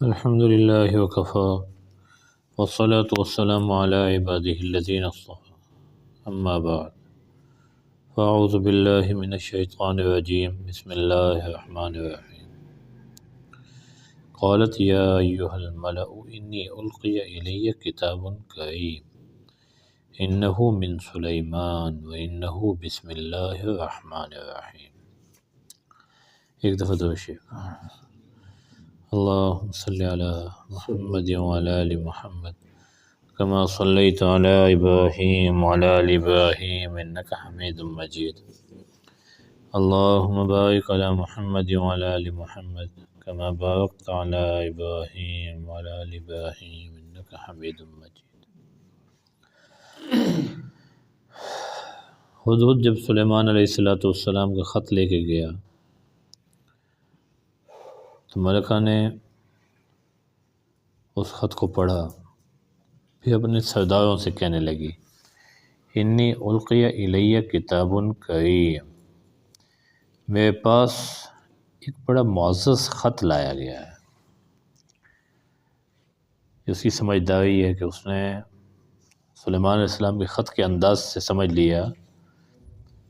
الحمد لله وكفى والصلاة والسلام على عباده الذين اصطفى أما بعد فأعوذ بالله من الشيطان الرجيم بسم الله الرحمن الرحيم قالت يا أيها الملأ إني ألقي إلي كتاب كريم إنه من سليمان وإنه بسم الله الرحمن الرحيم. ایک دفعہ درشی اللهم صل على محمد وعلى آل محمد كما صليت على إبراهيم وعلى آل إبراهيم إنك حميد مجيد. اللهم بارك على محمد وعلى آل محمد كما باركت على إبراهيم وعلى آل إبراهيم إنك حميد مجيد. ہدہد جب سلیمان علیہ السلام کا خط لے کے گیا تو ملکہ نے اس خط کو پڑھا، پھر اپنے سرداروں سے کہنے لگی انی القی الیہ کتاب کریم، میرے پاس ایک بڑا معزز خط لایا گیا ہے. اس کی سمجھداری ہے کہ اس نے سلیمان علیہ السلام کے خط کے انداز سے سمجھ لیا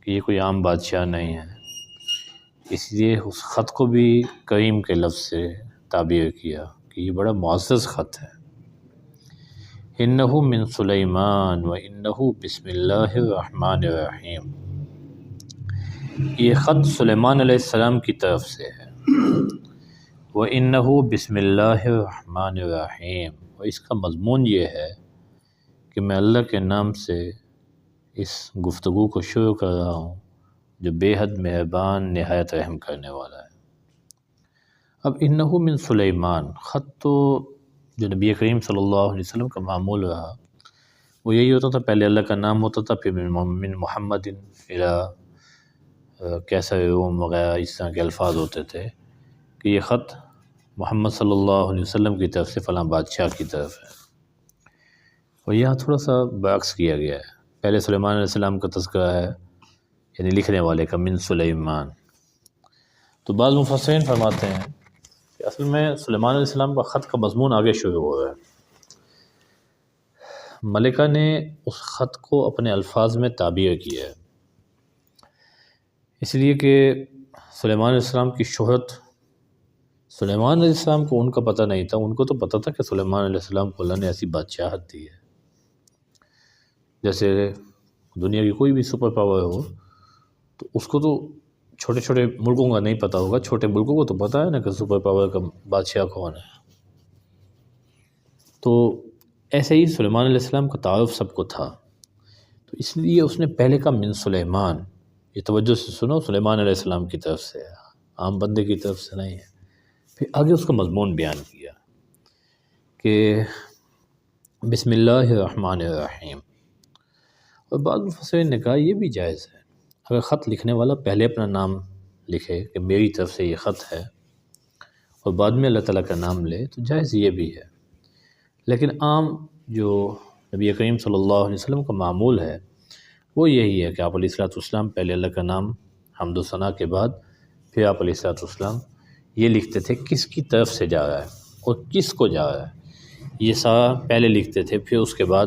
کہ یہ کوئی عام بادشاہ نہیں ہے، اس لیے اس خط کو بھی کریم کے لفظ سے تعبیر کیا کہ یہ بڑا معزز خط ہے. انہ من سلیمان و انہ بسم اللہ الرحمن الرحیم، یہ خط سلیمان علیہ السلام کی طرف سے ہے. وَإِنَّهُ بسم اللہ الرحمن الرحیم، اور اس کا مضمون یہ ہے کہ میں اللہ کے نام سے اس گفتگو کو شروع کر رہا ہوں جو بے حد مہربان نہایت رحم کرنے والا ہے. اب انہ من سلیمان، خط تو جو نبی کریم صلی اللہ علیہ وسلم کا معمول رہا وہ یہی ہوتا تھا، پہلے اللہ کا نام ہوتا تھا، پھر من محمد کیسا روم وغیرہ اس طرح کے الفاظ ہوتے تھے کہ یہ خط محمد صلی اللہ علیہ وسلم کی طرف سے فلاں بادشاہ کی طرف ہے. اور یہاں تھوڑا سا برعکس کیا گیا ہے، پہلے سلیمان علیہ السلام کا تذکرہ ہے یعنی لکھنے والے کا من سلیمان. تو بعض مفسرین فرماتے ہیں کہ اصل میں سلیمان علیہ السلام کا خط کا مضمون آگے شروع ہو رہا ہے. ملکہ نے اس خط کو اپنے الفاظ میں تعبیر کیا ہے، اس لیے کہ سلیمان علیہ السلام کی شہرت، سلیمان علیہ السلام کو ان کا پتہ نہیں تھا، ان کو تو پتہ تھا کہ سلیمان علیہ السلام کو اللہ نے ایسی بادشاہت دی ہے. جیسے دنیا کی کوئی بھی سپر پاور ہو تو اس کو تو چھوٹے چھوٹے ملکوں کا نہیں پتہ ہوگا، چھوٹے ملکوں کو تو پتہ ہے نا کہ سپر پاور کا بادشاہ کون ہے. تو ایسے ہی سلیمان علیہ السلام کا تعارف سب کو تھا، تو اس لیے اس نے پہلے کا من سلیمان، یہ توجہ سے سنو، سلیمان علیہ السلام کی طرف سے ہے، عام بندے کی طرف سے نہیں ہے. پھر آگے اس کا مضمون بیان کیا کہ بسم اللہ الرحمن الرحیم. اور بعض مفسرین نے کہا یہ بھی جائز ہے، اگر خط لکھنے والا پہلے اپنا نام لکھے کہ میری طرف سے یہ خط ہے اور بعد میں اللہ تعالیٰ کا نام لے تو جائز یہ بھی ہے. لیکن عام جو نبی کریم صلی اللہ علیہ وسلم کا معمول ہے وہ یہی ہے کہ آپ علیہ السلام پہلے اللہ کا نام حمد و ثنا کے بعد پھر آپ علیہ السلام یہ لکھتے تھے کس کی طرف سے جا رہا ہے اور کس کو جا رہا ہے، یہ سارا پہلے لکھتے تھے، پھر اس کے بعد.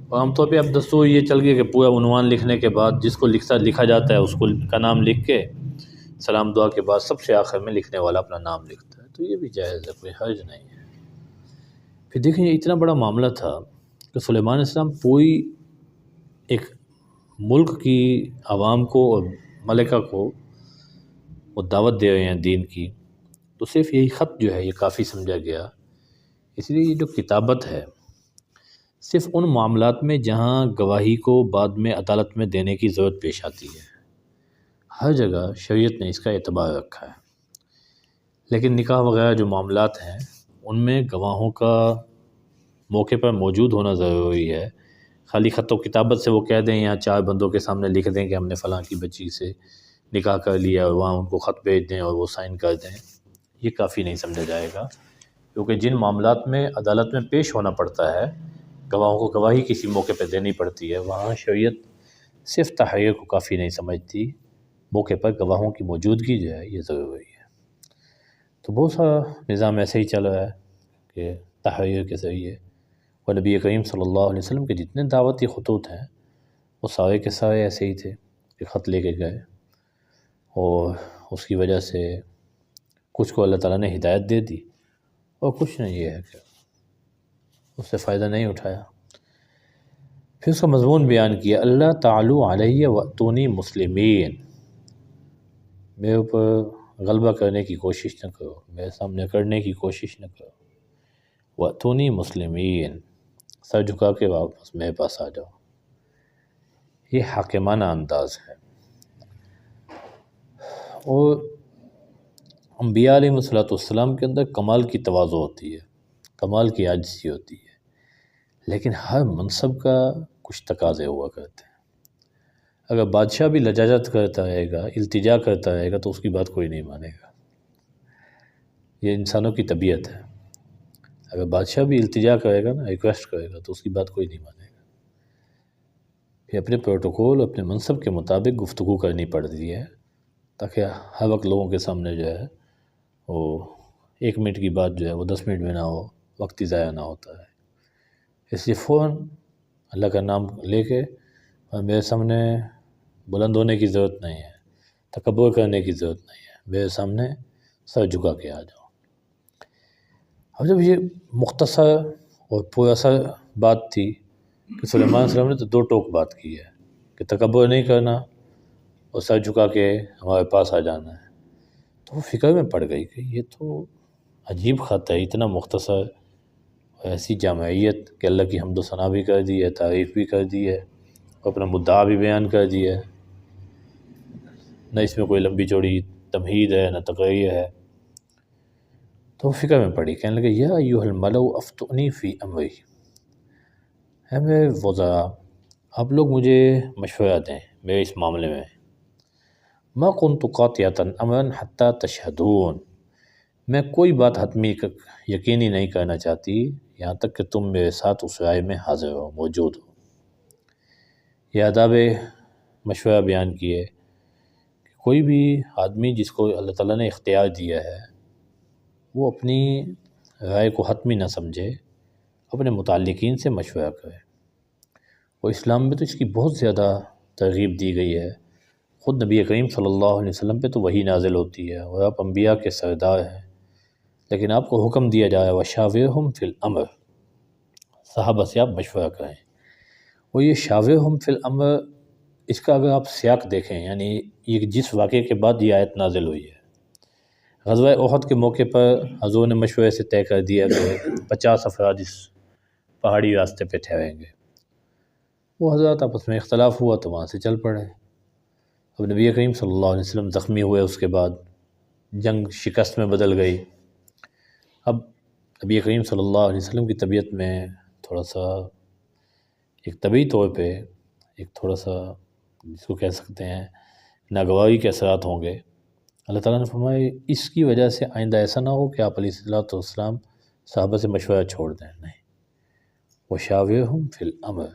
اور عام طور پہ اب دستور یہ چل گیا کہ پورا عنوان لکھنے کے بعد جس کو لکھا جاتا ہے اس کو کا نام لکھ کے سلام دعا کے بعد سب سے آخر میں لکھنے والا اپنا نام لکھتا ہے، تو یہ بھی جائز ہے، کوئی حرج نہیں ہے. پھر دیکھیں یہ اتنا بڑا معاملہ تھا کہ سلیمان علیہ السلام پوری ایک ملک کی عوام کو اور ملکہ کو وہ دعوت دے رہے ہیں دین کی، تو صرف یہی خط جو ہے یہ کافی سمجھا گیا. اس لیے یہ جو کتابت ہے صرف ان معاملات میں جہاں گواہی کو بعد میں عدالت میں دینے کی ضرورت پیش آتی ہے، ہر جگہ شریعت نے اس کا اعتبار رکھا ہے. لیکن نکاح وغیرہ جو معاملات ہیں ان میں گواہوں کا موقع پر موجود ہونا ضروری ہے. خالی خط و کتابت سے وہ کہہ دیں یا چار بندوں کے سامنے لکھ دیں کہ ہم نے فلاں کی بچی سے نکاح کر لیا اور وہاں ان کو خط بھیج دیں اور وہ سائن کر دیں، یہ کافی نہیں سمجھا جائے گا. کیونکہ جن معاملات میں عدالت میں پیش ہونا پڑتا ہے، گواہوں کو گواہی کسی موقع پہ دینی پڑتی ہے، وہاں شریعت صرف تحریر کو کافی نہیں سمجھتی، موقع پر گواہوں کی موجودگی جو ہے یہ ضروری ہے. تو بہت سارا نظام ایسے ہی چل رہا ہے کہ تحریر کے ذریعے، اور نبی کریم صلی اللہ علیہ وسلم کے جتنے دعوتی خطوط ہیں وہ سارے کے سارے ایسے ہی تھے کہ خط لے کے گئے، اور اس کی وجہ سے کچھ کو اللہ تعالیٰ نے ہدایت دے دی اور کچھ نے یہ ہے کہ اس سے فائدہ نہیں اٹھایا۔ پھر اس کا مضمون بیان کیا، اللہ تعالی علیہ واتونی مسلمین، میرے اوپر غلبہ کرنے کی کوشش نہ کرو، میرے سامنے کرنے کی کوشش نہ کرو، واتونی مسلمین، سر جھکا کے واپس میرے پاس آ جاؤ۔ یہ حاکمانہ انداز ہے، اور انبیاء علیہ السلام کے اندر کمال کی تواضع ہوتی ہے، کمال کی عاجزی ہوتی ہے، لیکن ہر منصب کا کچھ تقاضے ہوا کرتے ہیں۔ اگر بادشاہ بھی لجاجت کرتا رہے گا، التجا کرتا رہے گا، تو اس کی بات کوئی نہیں مانے گا۔ یہ انسانوں کی طبیعت ہے، اگر بادشاہ بھی التجا کرے گا نا، ریکویسٹ کرے گا، تو اس کی بات کوئی نہیں مانے گا۔ پھر اپنے پروٹوکول، اپنے منصب کے مطابق گفتگو کرنی پڑتی ہے، تاکہ ہر وقت لوگوں کے سامنے جو ہے وہ 1 منٹ کی بات جو ہے وہ 10 منٹ میں نہ ہو، وقت ضائع نہ ہوتا ہے۔ اس لیے فوراً اللہ کا نام لے کے، اور میرے سامنے بلند ہونے کی ضرورت نہیں ہے، تکبر کرنے کی ضرورت نہیں ہے، میرے سامنے سر جھکا کے آ جاؤ۔ اب جب یہ مختصر اور پر اثر بات تھی کہ سلیمان علیہ السلام نے تو 2 ٹوک بات کی ہے کہ تکبر نہیں کرنا اور سر جھکا کے ہمارے پاس آ جانا ہے، تو وہ فکر میں پڑ گئی کہ یہ تو عجیب خط ہے، اتنا مختصر، ایسی جامعیت کہ اللہ کی حمد و ثنا بھی کر دی ہے، تعریف بھی کر دی ہے، اور اپنا مدعا بھی بیان کر دیا ہے، نہ اس میں کوئی لمبی چوڑی تمہید ہے نہ تقریر ہے۔ تو وہ فکر میں پڑی، کہنے لگے یا ایھا الملأ افتونی فی امری، ہے میرے وزراء، آپ لوگ مجھے مشورہ دیں میرے اس معاملے میں۔ ما کنت قاطعۃ امرا حتی تشہدون، میں کوئی بات حتمی یقینی نہیں کرنا چاہتی یہاں تک کہ تم میرے ساتھ اس رائے میں حاضر ہو، موجود ہو۔ یہ آداب مشورہ بیان کیے کہ کوئی بھی آدمی جس کو اللہ تعالیٰ نے اختیار دیا ہے، وہ اپنی رائے کو حتمی نہ سمجھے، اپنے متعلقین سے مشورہ کرے۔ اور اسلام میں تو اس کی بہت زیادہ ترغیب دی گئی ہے، خود نبی کریم صلی اللہ علیہ وسلم پہ تو وحی نازل ہوتی ہے، اور آپ انبیاء کے سردار ہیں، لیکن آپ کو حکم دیا جا رہا ہے وَشَاوِرْهُمْ فِي الْأَمْرِ، صحابہ سے آپ مشورہ کریں۔ اور یہ شاورہم فی الامر، اس کا اگر آپ سیاق دیکھیں، یعنی یہ جس واقعے کے بعد یہ آیت نازل ہوئی ہے، غزوہ احد کے موقع پر حضور نے مشورے سے طے کر دیا کہ 50 افراد اس پہاڑی راستے پہ ٹھہریں گے۔ وہ حضرات آپس میں اختلاف ہوا تو وہاں سے چل پڑے۔ اب نبی کریم صلی اللہ علیہ وسلم زخمی ہوئے، اس کے بعد جنگ شکست میں بدل گئی۔ اب نبی کریم صلی اللہ علیہ وسلم کی طبیعت میں تھوڑا سا ایک طبعی طور پہ ایک تھوڑا سا جس کو کہہ سکتے ہیں ناگواری کے اثرات ہوں گے۔ اللہ تعالیٰ نے فرمایا اس کی وجہ سے آئندہ ایسا نہ ہو کہ آپ علیہ السلام صحابہ سے مشورہ چھوڑ دیں، نہیں، وَشَاوِرْهُمْ فِي الْأَمْرِ،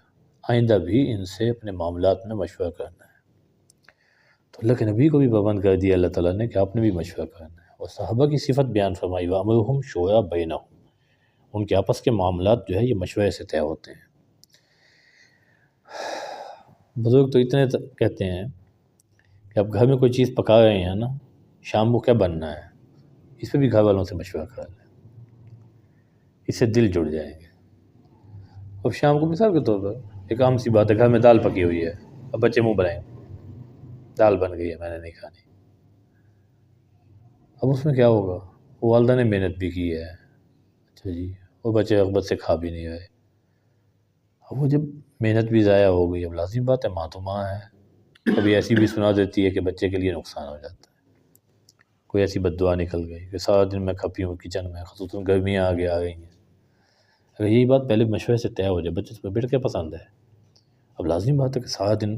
آئندہ بھی ان سے اپنے معاملات میں مشورہ کرنا ہے۔ تو اللہ کے نبی کو بھی پابند کر دیا اللہ تعالیٰ نے کہ آپ نے بھی مشورہ کرنا ہے، اور صحابہ کی صفت بیان فرمائی وَأَمْرُهُمْ شُورَىٰ بَيْنَهُمْ، ان کے آپس کے معاملات جو ہے یہ مشورے سے طے ہوتے ہیں۔ بزرگ تو اتنے کہتے ہیں کہ آپ گھر میں کوئی چیز پکا رہے ہیں نا، شام کو کیا بننا ہے، اس پہ بھی گھر والوں سے مشورہ کر لیں، اس سے دل جڑ جائیں گے۔ اب شام کو مثال کے طور پر ایک عام سی بات ہے، گھر میں دال پکی ہوئی ہے، اب بچے منہ بنائیں، دال بن گئی ہے میں نے نہیں کھانی۔ اب اس میں کیا ہوگا، والدہ نے محنت بھی کی ہے، اچھا جی، وہ بچے رغبت سے کھا بھی نہیں رہے۔ اب وہ جب محنت بھی ضائع ہو گئی، اب لازم بات ہے ماں تو ماں ہے، کبھی ایسی بھی سنا دیتی ہے کہ بچے کے لیے نقصان ہو جاتا ہے، کوئی ایسی بد دعا نکل گئی کہ سارا دن میں کھپی ہوں کچن میں، خصوصاً گرمیاں آگے آ گئی ہیں۔ اگر یہی بات پہلے مشورے سے طے ہو جائے، بچے کو بیٹھ کے پسند ہے، اب لازم بات ہے کہ سارا دن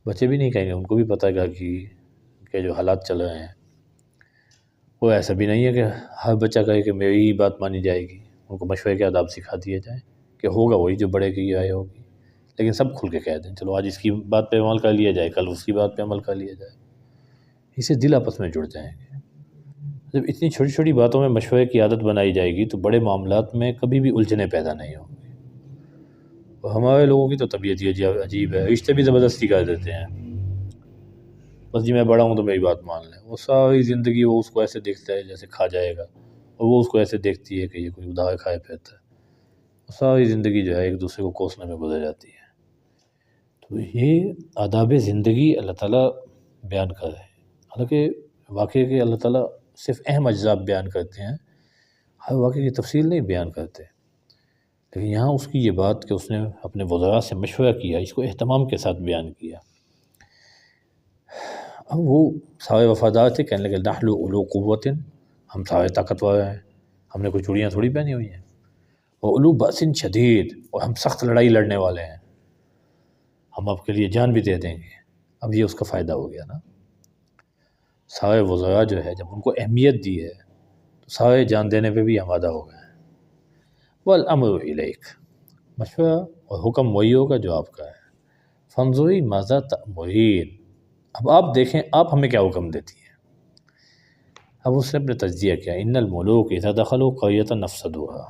بچے بھی نہیں کہیں گے، ان کو بھی پتہ ہے کہ جو حالات چل رہے ہیں وہ ایسا بھی نہیں ہے کہ ہر بچہ کہے کہ میری ہی بات مانی جائے گی، ان کو مشورے کے آداب سکھا دیے جائیں کہ ہوگا وہی جو بڑے کی رائے ہوگی، لیکن سب کھل کے کہہ دیں چلو آج اس کی بات پہ عمل کر لیا جائے، کل اس کی بات پہ عمل کر لیا جائے، اس سے دل آپس میں جڑ جائیں گے۔ جب اتنی چھوٹی چھوٹی باتوں میں مشورے کی عادت بنائی جائے گی تو بڑے معاملات میں کبھی بھی الجھنیں پیدا نہیں ہوں گی۔ اور ہمارے لوگوں کی تو طبیعت ہی عجیب ہے، رشتے بھی زبردستی کر دیتے ہیں، بس جی میں بڑا ہوں تو میری بات مان لیں۔ وہ ساری زندگی وہ اس کو ایسے دیکھتا ہے جیسے کھا جائے گا، اور وہ اس کو ایسے دیکھتی ہے کہ یہ کوئی ادائے کھائے پھرتا ہے۔ ساری زندگی جو ہے ایک دوسرے کو کوسنے میں گزر جاتی ہے۔ تو یہ آداب زندگی اللہ تعالیٰ بیان کر رہے ہیں، حالانکہ واقعے کے اللہ تعالیٰ صرف اہم اجزاء بیان کرتے ہیں، ہر واقعے کی تفصیل نہیں بیان کرتے، لیکن یہاں اس کی یہ بات کہ اس نے اپنے وزراء سے مشورہ کیا، اس کو اہتمام کے ساتھ بیان کیا۔ اب وہ سارے وفادار تھے، کہنے لگے نحن اولو قوت، ہم سارے طاقتور ہیں، ہم نے کوئی چوڑیاں تھوڑی پہنی ہوئی ہیں، اور اولو بأس شدید، اور ہم سخت لڑائی لڑنے والے ہیں، ہم آپ کے لیے جان بھی دے دیں گے۔ اب یہ اس کا فائدہ ہو گیا نا، سارے وزراء جو ہے جب ان کو اہمیت دی ہے تو سارے جان دینے پہ بھی آمادہ ہو گئے ہیں۔ والامر الیک، مشورہ اور حکم وہی ہوگا جو آپ کا ہے۔ فانظری ماذا تأمرین، اب آپ دیکھیں آپ ہمیں کیا حکم دیتی ہیں۔ اب اس نے اپنے تجزیہ کیا، ان الملوک اذا دخلوا قریۃ افسدوها،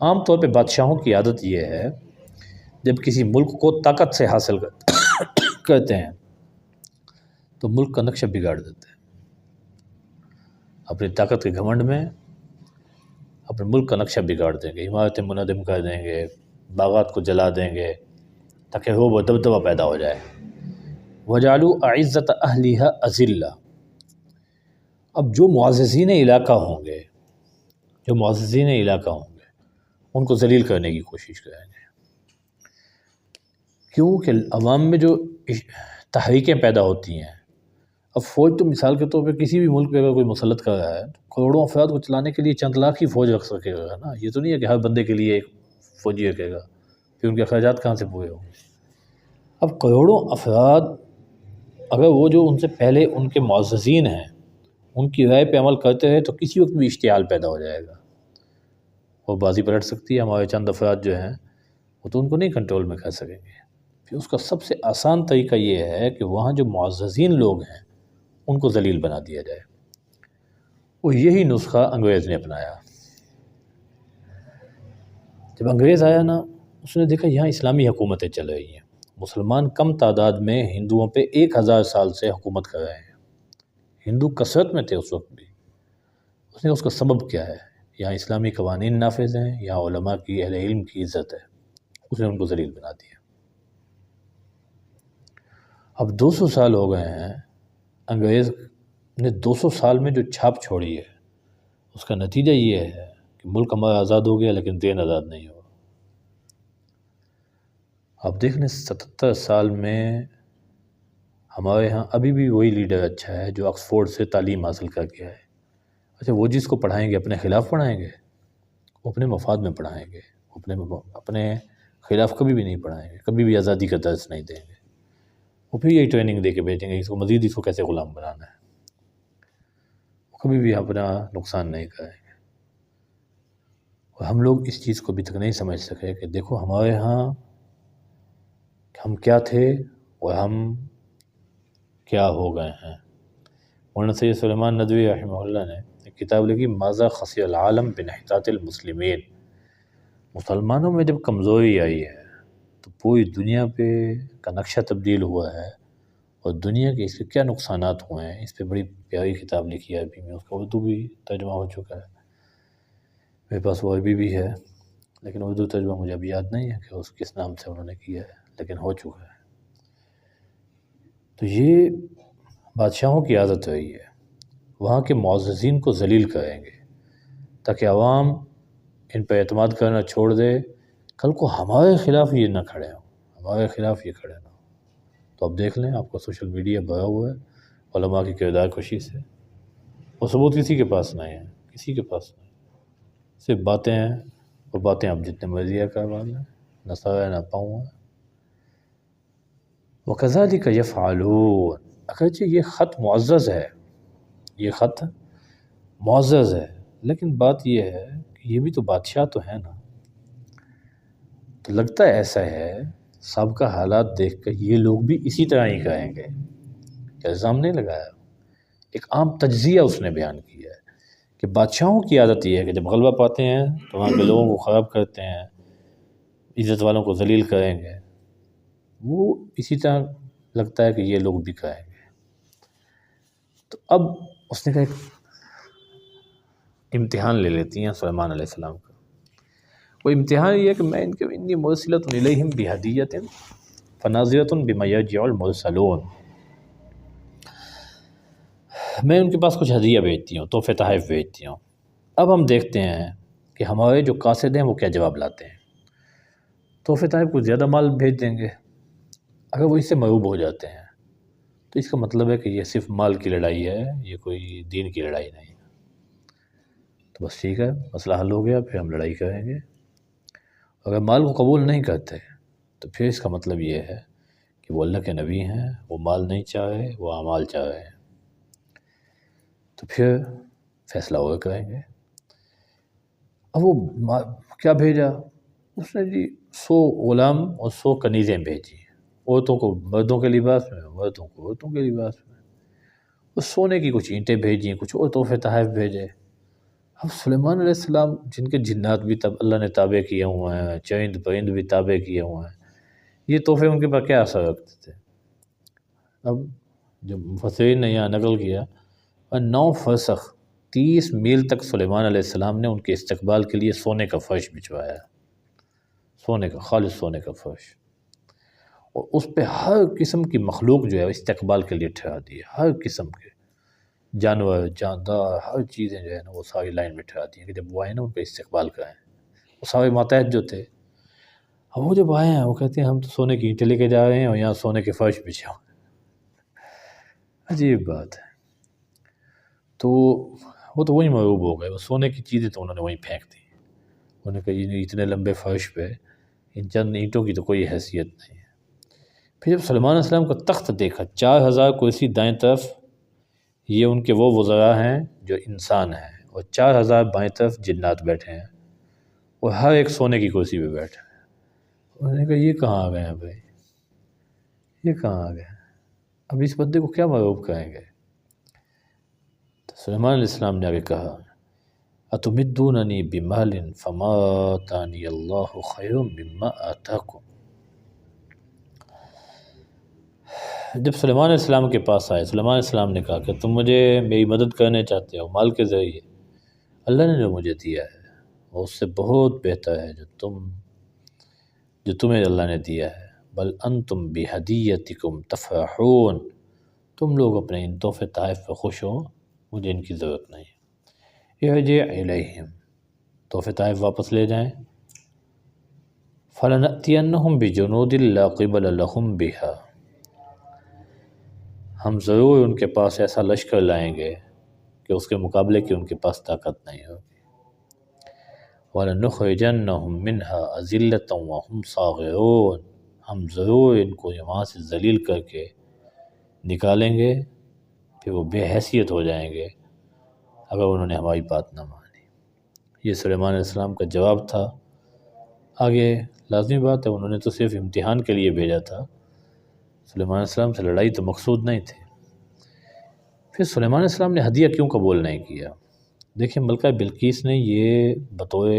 عام طور پہ بادشاہوں کی عادت یہ ہے جب کسی ملک کو طاقت سے حاصل کرتے ہیں تو ملک کا نقشہ بگاڑ دیتے ہیں، اپنی طاقت کے گھمنڈ میں اپنے ملک کا نقشہ بگاڑ دیں گے، عمارتیں منہدم کر دیں گے، باغات کو جلا دیں گے تاکہ رعب و دبدبہ پیدا ہو جائے۔ وَجَعَلُوا أَعِزَّةَ أَهْلِهَا أَذِلَّةً، اب جو معززین علاقہ ہوں گے، جو معززین علاقہ ہوں گے ان کو ذلیل کرنے کی کوشش کریں گے، کیونکہ عوام میں جو تحریکیں پیدا ہوتی ہیں، اب فوج تو مثال کے طور پہ کسی بھی ملک پہ اگر کوئی مسلط کر رہا ہے تو کروڑوں افراد کو چلانے کے لیے چند لاکھ ہی فوج رکھ سکے گا نا، یہ تو نہیں ہے کہ ہر بندے کے لیے ایک فوجی رکھے گا، پھر ان کے اخراجات کہاں سے پورے ہوں گے۔ اب کروڑوں افراد اگر وہ جو ان سے پہلے ان کے معززین ہیں ان کی رائے پہ عمل کرتے رہے تو کسی وقت بھی اشتعال پیدا ہو جائے گا، وہ بازی پلٹ سکتی ہے، ہمارے چند افراد جو ہیں وہ تو ان کو نہیں کنٹرول میں کر سکیں گے۔ پھر اس کا سب سے آسان طریقہ یہ ہے کہ وہاں جو معززین لوگ ہیں ان کو ذلیل بنا دیا جائے، وہ یہی نسخہ انگریز نے اپنایا۔ جب انگریز آیا نا، اس نے دیکھا یہاں اسلامی حکومتیں چل رہی ہیں، مسلمان کم تعداد میں ہندوؤں پہ 1000 سال سے حکومت کر رہے ہیں، ہندو کثرت میں تھے اس وقت بھی۔ اس نے اس کا سبب کیا ہے، یہاں اسلامی قوانین نافذ ہیں، یہاں علماء کی اہل علم کی عزت ہے، اس نے ان کو ذلیل بنا دیا۔ اب 200 سال ہو گئے ہیں، انگریز نے 200 سال میں جو چھاپ چھوڑی ہے اس کا نتیجہ یہ ہے کہ ملک ہمارا آزاد ہو گیا لیکن دین آزاد نہیں ہوا۔ آپ دیکھ لیں 77 سال میں ہمارے ہاں ابھی بھی وہی لیڈر اچھا ہے جو آکسفورڈ سے تعلیم حاصل کر کے آئے۔ اچھا وہ جس کو پڑھائیں گے اپنے خلاف پڑھائیں گے، وہ اپنے مفاد میں پڑھائیں گے، اپنے خلاف کبھی بھی نہیں پڑھائیں گے، کبھی بھی آزادی کا درس نہیں دیں گے، وہ پھر یہی ٹریننگ دے کے بھیجیں گے اس کو مزید اس کو کیسے غلام بنانا ہے، وہ کبھی بھی اپنا نقصان نہیں کریں گے۔ اور ہم لوگ اس چیز کو ابھی تک نہیں سمجھ سکے کہ دیکھو ہمارے ہاں ہم کیا تھے اور ہم کیا ہو گئے ہیں۔ مولانا سید سلیمان ندوی رحمہ اللہ نے ایک کتاب لکھی ماذا خسر العالم بانحطاط المسلمین، مسلمانوں میں جب کمزوری آئی ہے تو پوری دنیا پہ کا نقشہ تبدیل ہوا ہے، اور دنیا کے اس کے کیا نقصانات ہوئے ہیں اس پہ بڑی پیاری کتاب لکھی ہے، ابھی میں اس کا اردو بھی ترجمہ ہو چکا ہے، میرے پاس وہ عربی بھی ہے لیکن اردو ترجمہ مجھے ابھی یاد نہیں ہے کہ اس کس نام سے انہوں نے کیا ہے، لیکن ہو چکا ہے۔ تو یہ بادشاہوں کی عادت رہی ہے، وہاں کے معززین کو ذلیل کریں گے تاکہ عوام ان پہ اعتماد کرنا چھوڑ دے، کل کو ہمارے خلاف یہ نہ کھڑے ہوں، ہمارے خلاف یہ کھڑے نہ ہوں۔ تو اب دیکھ لیں آپ کا سوشل میڈیا بھرا ہوا ہے علماء کی کردار کشی سے، وہ ثبوت کسی کے پاس نہیں ہے، کسی کے پاس نہیں، صرف باتیں ہیں، اور باتیں آپ جتنے مرضی کروا لیں، نہ سر ہے نہ پاؤں ہے۔ وَكَذَلِكَ يَفْعَلُونَ، اگرچہ یہ خط معزز ہے، یہ خط معزز ہے، لیکن بات یہ ہے کہ یہ بھی تو بادشاہ تو ہے نا، تو لگتا ہے ایسا ہے سابقہ حالات دیکھ کر یہ لوگ بھی اسی طرح ہی کہیں گے۔ الزام نہیں لگایا، ایک عام تجزیہ اس نے بیان کیا ہے کہ بادشاہوں کی عادت یہ ہے کہ جب غلبہ پاتے ہیں تو وہاں کے لوگوں کو خراب کرتے ہیں، عزت والوں کو ذلیل کریں گے، وہ اسی طرح لگتا ہے کہ یہ لوگ بھی کریں گے۔ تو اب اس نے کہا ایک امتحان لے لیتی ہیں سلیمان علیہ السلام کا۔ وہ امتحان یہ ہے کہ میں ان کے انی مرسلۃ الیہم بہدیۃ فناظرۃ بما یرجع المرسلون، میں ان کے پاس کچھ ہدیہ بھیجتی ہوں، تحفے تحائف بھیجتی ہوں، اب ہم دیکھتے ہیں کہ ہمارے جو قاصد ہیں وہ کیا جواب لاتے ہیں۔ تحفے تحائف کچھ زیادہ مال بھیج دیں گے، اگر وہ اس سے مرعوب ہو جاتے ہیں تو اس کا مطلب ہے کہ یہ صرف مال کی لڑائی ہے، یہ کوئی دین کی لڑائی نہیں۔ تو بس ٹھیک ہے، مسئلہ حل ہو گیا، پھر ہم لڑائی کریں گے۔ اگر مال کو قبول نہیں کرتے تو پھر اس کا مطلب یہ ہے کہ وہ اللہ کے نبی ہیں، وہ مال نہیں چاہ رہے، وہ اعمال چاہ رہے ہیں، تو پھر فیصلہ اور کریں گے۔ اب وہ کیا بھیجا اس نے جی؟ 100 غلام اور 100 کنیزیں بھیجی، عورتوں کو مردوں کے لباس میں، مردوں کو عورتوں کے لباس میں۔ وہ سونے کی کچھ اینٹیں بھیجیں، کچھ اور تحفے تحائف بھیجے۔ اب سلیمان علیہ السلام جن کے جنات بھی تب اللہ نے تابع کیے ہوئے ہیں، چرند پرند بھی تابع کیے ہوئے ہیں، یہ تحفے ان کے پر کیا اثر رکھتے تھے؟ اب جو مفسرین نے یہاں نقل کیا، 9 فرسخ 30 میل تک سلیمان علیہ السلام نے ان کے استقبال کے لیے سونے کا فرش بچھوایا، سونے کا، خالص سونے کا فرش، اور اس پہ ہر قسم کی مخلوق جو ہے استقبال کے لیے ٹھہرا دی ہے، ہر قسم کے جانور، جاندار، ہر چیزیں جو ہے نا وہ ساری لائن میں ٹھہرا دی ہیں کہ جب وہ آئے نا ان کا استقبال کریں۔ وہ سارے ماتحت جو تھے، اب وہ جب آئے ہیں وہ کہتے ہیں ہم تو سونے کی اینٹیں لے کے جا رہے ہیں اور یہاں سونے کے فرش بچھے ہوئے۔ عجیب بات ہے۔ تو وہ تو وہیں مرعوب ہو گئے، وہ سونے کی چیزیں تو انہوں نے وہیں پھینک دی، انہوں نے کہا یہ اتنے لمبے فرش پہ ان چند اینٹوں کی تو کوئی حیثیت نہیں ہے۔ پھر جب سلیمان علیہ السلام کا تخت دیکھا، 4000 کرسی دائیں طرف، یہ ان کے وہ وزراء ہیں جو انسان ہیں، اور 4000 بائیں طرف جنات بیٹھے ہیں، اور ہر ایک سونے کی کرسی پہ بیٹھے ہیں۔ انہوں نے کہا یہ کہاں آ گئے ہیں بھائی، یہ کہاں آ گئے ہیں، اب اس بندے کو کیا مرعوب کریں گے؟ تو سلیمان علیہ السلام نے آگے کہا اتمدوننی بمال فما آتانی اللہ خیر مما آتاکم۔ جب سلیمان علیہ السلام کے پاس آئے، سلیمان علیہ السلام نے کہا کہ تم مجھے میری مدد کرنے چاہتے ہو مال کے ذریعے، اللہ نے جو مجھے دیا ہے وہ اس سے بہت بہتر ہے جو تمہیں اللہ نے دیا ہے۔ بل انتم بہدیتکم تفرحون، تم لوگ اپنے ان تحفے تحائف پہ خوش ہو، مجھے ان کی ضرورت نہیں۔ ارجع الیہم، تحفے تحائف واپس لے جائیں۔ فلنأتینہم بجنود لا قبل لہم بہا، ہم ضرور ان کے پاس ایسا لشکر لائیں گے کہ اس کے مقابلے کی ان کے پاس طاقت نہیں ہوگی۔ وَلَنُخْرِجَنَّهُم مِّنْهَا أَذِلَّةً وَهُمْ صَاغِرُونَ، ہم ضرور ان کو وہاں سے ذلیل کر کے نکالیں گے، پھر وہ بے حیثیت ہو جائیں گے اگر انہوں نے ہماری بات نہ مانی۔ یہ سلیمان علیہ السلام کا جواب تھا۔ آگے لازمی بات ہے انہوں نے تو صرف امتحان کے لیے بھیجا تھا، سلیمان علیہ السلام سے لڑائی تو مقصود نہیں تھی۔ پھر سلیمان علیہ السلام نے ہدیہ کیوں قبول نہیں کیا؟ دیکھیں ملکہ بلقیس نے یہ بطور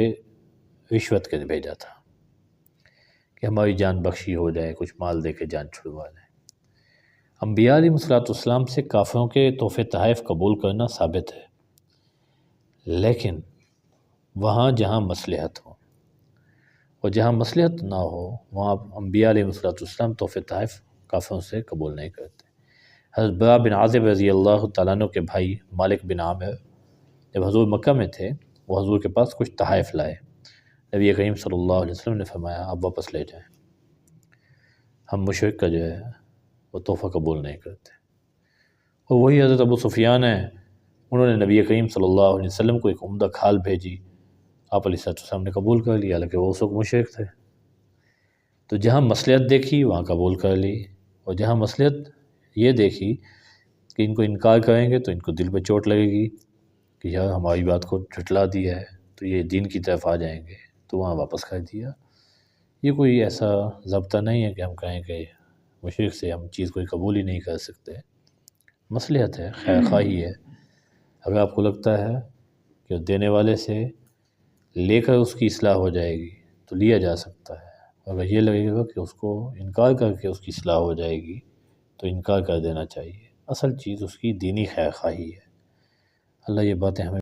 رشوت کے بھیجا تھا کہ ہماری جان بخشی ہو جائے، کچھ مال دے کے جان چھڑوا لیں۔ انبیاء علیہ السلام سے کافروں کے تحفے تحائف قبول کرنا ثابت ہے، لیکن وہاں جہاں مصلحت ہو، اور جہاں مصلحت نہ ہو وہاں انبیاء علیہ السلام تحفے تحائف کافروں سے قبول نہیں کرتے۔ حضرت برا بن عازب رضی اللہ تعالیٰ عنہ کے بھائی مالک بن عامر جب حضور مکہ میں تھے، وہ حضور کے پاس کچھ تحائف لائے، نبی کریم صلی اللہ علیہ وسلم نے فرمایا آپ واپس لے جائیں، ہم مشرک کا جو ہے وہ تحفہ قبول نہیں کرتے۔ اور وہی حضرت ابو سفیان ہیں، انہوں نے نبی کریم صلی اللہ علیہ وسلم کو ایک عمدہ کھال بھیجی، آپ علیہ السلام نے قبول کر لیا، حالانکہ وہ اس وقت مشرک تھے۔ تو جہاں مصلحت دیکھی وہاں قبول کر لی، اور جہاں مصلحت یہ دیکھی کہ ان کو انکار کریں گے تو ان کو دل پہ چوٹ لگے گی کہ یار ہماری بات کو جھٹلا دیا ہے تو یہ دین کی طرف آ جائیں گے، تو وہاں واپس کر دیا۔ یہ کوئی ایسا ضابطہ نہیں ہے کہ ہم کہیں کہ مشرک سے ہم چیز کوئی قبول ہی نہیں کر سکتے، مصلحت ہے، خیر خواہی ہے۔ اگر آپ کو لگتا ہے کہ دینے والے سے لے کر اس کی اصلاح ہو جائے گی تو لیا جا سکتا ہے، اگر یہ لگے گا کہ اس کو انکار کر کے اس کی اصلاح ہو جائے گی تو انکار کر دینا چاہیے۔ اصل چیز اس کی دینی خیر خواہی ہے۔ اللہ یہ باتیں ہمیں